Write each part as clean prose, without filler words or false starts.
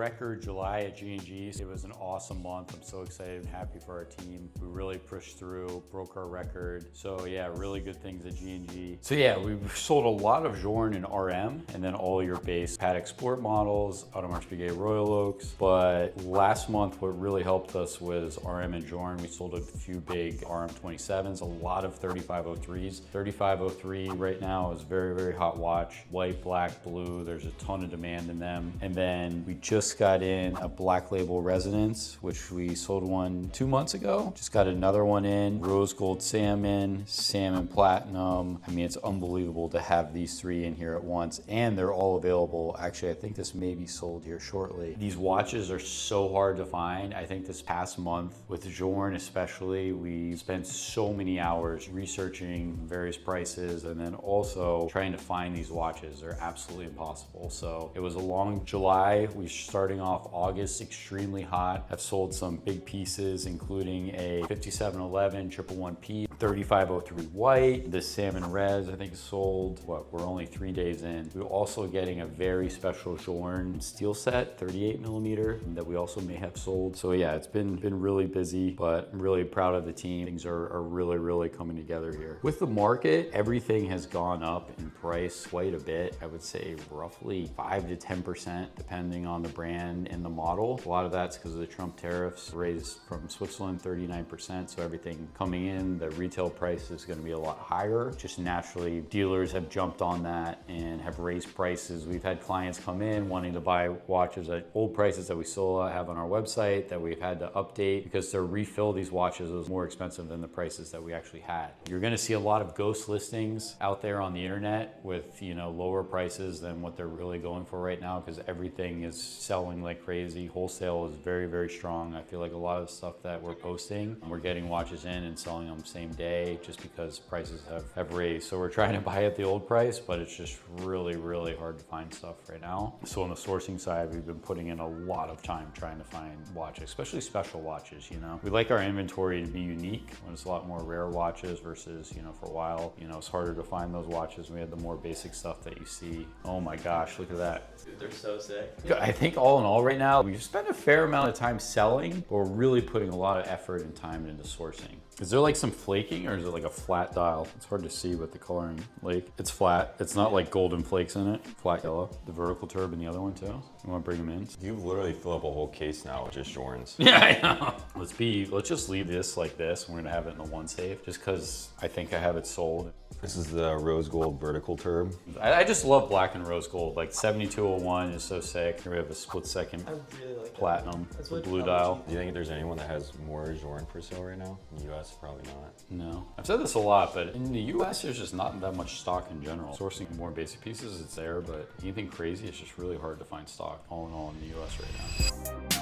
record July at G&G. It was an awesome month. I'm so excited and happy for our team. We really pushed through, broke our record. So yeah, really good things at G&G. So yeah, we've sold a lot of Journe and RM, and then all your base paddock sport models, Audemars Piguet Royal Oaks. But last month, what really helped us was RM and Journe. We sold a few big RM27s, a lot of 3503s. 3503 right now is very, very hot watch. White, black, blue, there's a ton of demand in them. And then we just got in a Black Label Resonance, which we sold one 2 months ago. Just got another one in, rose gold salmon, salmon platinum. I mean, it's unbelievable to have these three in here at once, and they're all available. Actually, I think this may be sold here shortly. These watches are so hard to find. I think this past month with Journe especially, we spent so many hours researching various prices and then also trying to find these watches. They're absolutely impossible. So it was a long July. We're starting off August extremely hot. I've sold some big pieces, including a 5711 111P, 3503 white. The salmon res I think is sold. We're only 3 days in. We're also getting a very special Journe steel set, 38 millimeter, that we also may have sold. So yeah, it's been really busy, but I'm really proud of the team. Things are really coming together here. With the market, everything has gone up in price quite a bit. I would say roughly 5 to 10% depending on the brand and the model. A lot of that's because of the Trump tariffs raised from Switzerland 39%. So everything coming in, the retail price is going to be a lot higher. Just naturally, dealers have jumped on that and have raised prices. We've had clients come in wanting to buy watches at old prices that we still have on our website that we've had to update because to refill these watches was more expensive than the prices that we actually had. You're going to see a lot of ghost listings out there on the internet with, you know, lower prices than what they're really going for right now because everything is selling like crazy. Wholesale is very strong. I feel like a lot of the stuff that we're posting, we're getting watches in and selling them same day just because prices have raised. So we're trying to buy at the old price, but it's just really hard to find stuff right now. So on the sourcing side, we've been putting in a lot of time trying to find watches, especially special watches, you know. We like our inventory to be unique when it's a lot more rare watches versus, you know, for a while, you know, it's harder to find those watches. We had the more basic stuff that you see. Oh my gosh, look at that. Dude, they're so sick. I think all in all right now, we've spent a fair amount of time selling, but we're really putting a lot of effort and time into sourcing. Is there like some flaking or is it like a flat dial? It's hard to see with the coloring. Like, it's flat. It's not like golden flakes in it. Flat yellow. The vertical turb and the other one too. You want to bring them in? You literally fill up a whole case now with just Journes. Yeah, I know. Let's just leave this like this. We're gonna have it in the one safe just because I think I have it sold. This is the rose gold vertical turb. I just love black and rose gold. Like 7201 is so sick. Here we have a split second really like platinum, That's the what blue dial. Do you think there's anyone that has more Journe for sale right now? In the US, probably not. No. I've said this a lot, but in the US, there's just not that much stock in general. Sourcing more basic pieces, it's there, but anything crazy, it's just really hard to find stock all in all in the US right now.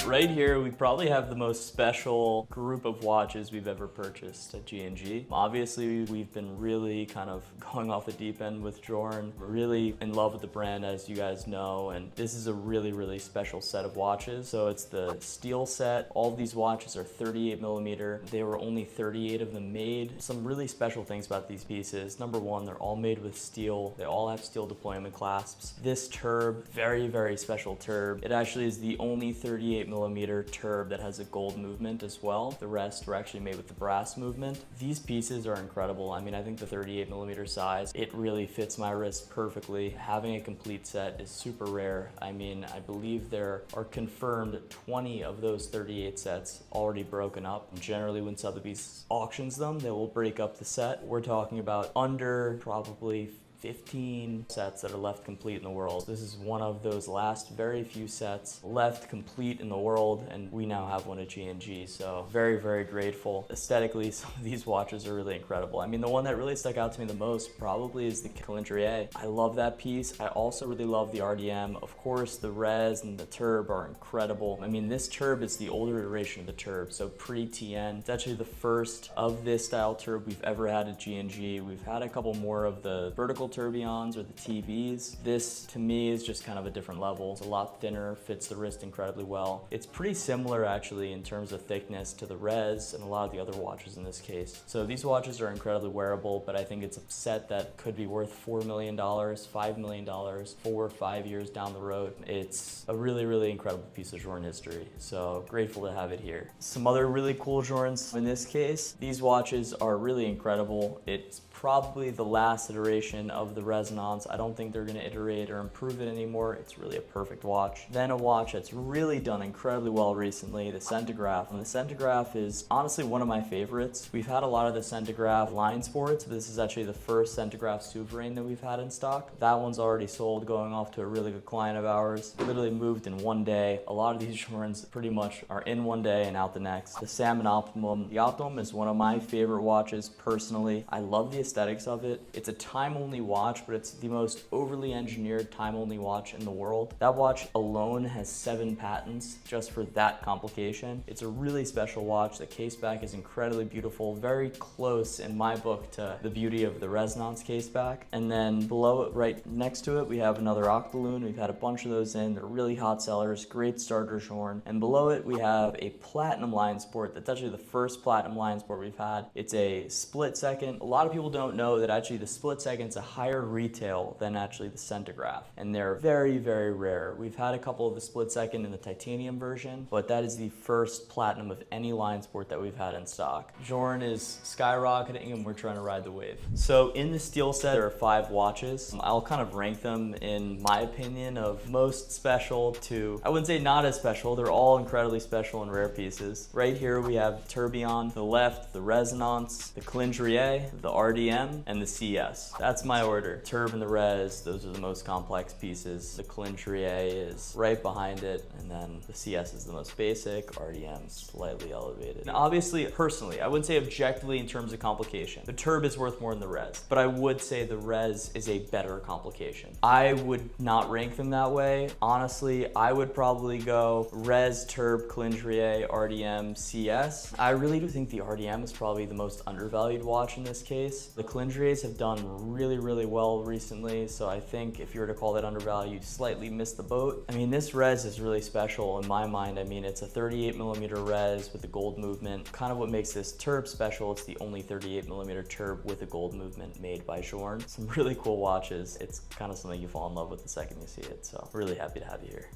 Right here, we probably have the most special group of watches we've ever purchased at G&G. Obviously, we've been really kind of going off the deep end with Journe. We're really in love with the brand, as you guys know, and this is a really special set of watches. So it's the steel set. All of these watches are 38 millimeter. There were only 38 of them made. Some really special things about these pieces. Number one, they're all made with steel. They all have steel deployment clasps. This turb, very special turb. It actually is the only 38 millimeter turb that has a gold movement as well. The rest were actually made with the brass movement. These pieces are incredible. I mean, I think the 38 millimeter size, it really fits my wrist perfectly. Having a complete set is super rare. I mean, I believe there are confirmed 20 of those 38 sets already broken up. Generally, when Sotheby's auctions them, they will break up the set. We're talking about under probably 15 sets that are left complete in the world. This is one of those last very few sets left complete in the world, and we now have one at G&G, so very grateful. Aesthetically, some of these watches are really incredible. I mean, the one that really stuck out to me the most probably is the Calendrier. I love that piece. I also really love the RDM. Of course, the res and the turb are incredible. I mean, this turb is the older iteration of the turb, so pre-TN. It's actually the first of this style turb we've ever had at G&G. We've had a couple more of the vertical tourbillons or the TBs. This, to me, is just kind of a different level. It's a lot thinner, fits the wrist incredibly well. It's pretty similar, actually, in terms of thickness to the Res and a lot of the other watches in this case. So these watches are incredibly wearable, but I think it's a set that could be worth $4 million, $5 million, 4 or 5 years down the road. It's a really, really incredible piece of Journe history. So grateful to have it here. Some other really cool Journes in this case. These watches are really incredible. It's probably the last iteration of the Resonance. I don't think they're gonna iterate or improve it anymore. It's really a perfect watch. Then a watch that's really done incredibly well recently, the Centigraph. And the Centigraph is honestly one of my favorites. We've had a lot of the Centigraph line sports, but this is actually the first Centigraph Souverain that we've had in stock. That one's already sold, going off to a really good client of ours. It literally moved in one day. A lot of these Journes pretty much are in one day and out the next. The Salmon Optimum. The Optimum is one of my favorite watches personally. I love the aesthetics of it. It's a time-only watch, but it's the most overly engineered time-only watch in the world. That watch alone has 7 patents just for that complication. It's a really special watch. The case back is incredibly beautiful, very close in my book to the beauty of the Resonance case back. And then below it, right next to it, we have another Octaloon. We've had a bunch of those in. They're really hot sellers, great starter Journe. And below it, we have a Platinum Line Sport. That's actually the first Platinum Line Sport we've had. It's a split second. A lot of people don't know that actually the split second's a higher retail than actually the Centigraph. And they're very, very rare. We've had a couple of the split second in the titanium version, but that is the first Platinum of any line sport that we've had in stock. Journe is skyrocketing and we're trying to ride the wave. So in the steel set, there are 5 watches. I'll kind of rank them in my opinion of most special to, I wouldn't say not as special. They're all incredibly special and rare pieces. Right here we have Tourbillon, to the left, the Resonance, the Calendrier, the RDM, and the CS. That's my order. Turb and the Res, those are the most complex pieces. The Calendrier is right behind it, and then the CS is the most basic, RDM slightly elevated. And obviously, personally, I wouldn't say objectively in terms of complication. The Turb is worth more than the Res, but I would say the Res is a better complication. I would not rank them that way. Honestly, I would probably go Res, Turb, Calendrier, RDM, CS. I really do think the RDM is probably the most undervalued watch in this case. The Calendriers have done really, really well recently, so I think if you were to call that undervalued, you slightly missed the boat. I mean, this Res is really special in my mind. I mean, it's a 38mm Res with the gold movement. Kind of what makes this Turb special, it's the only 38mm Turb with a gold movement made by Journe. Some really cool watches. It's kind of something you fall in love with the second you see it, so really happy to have you here.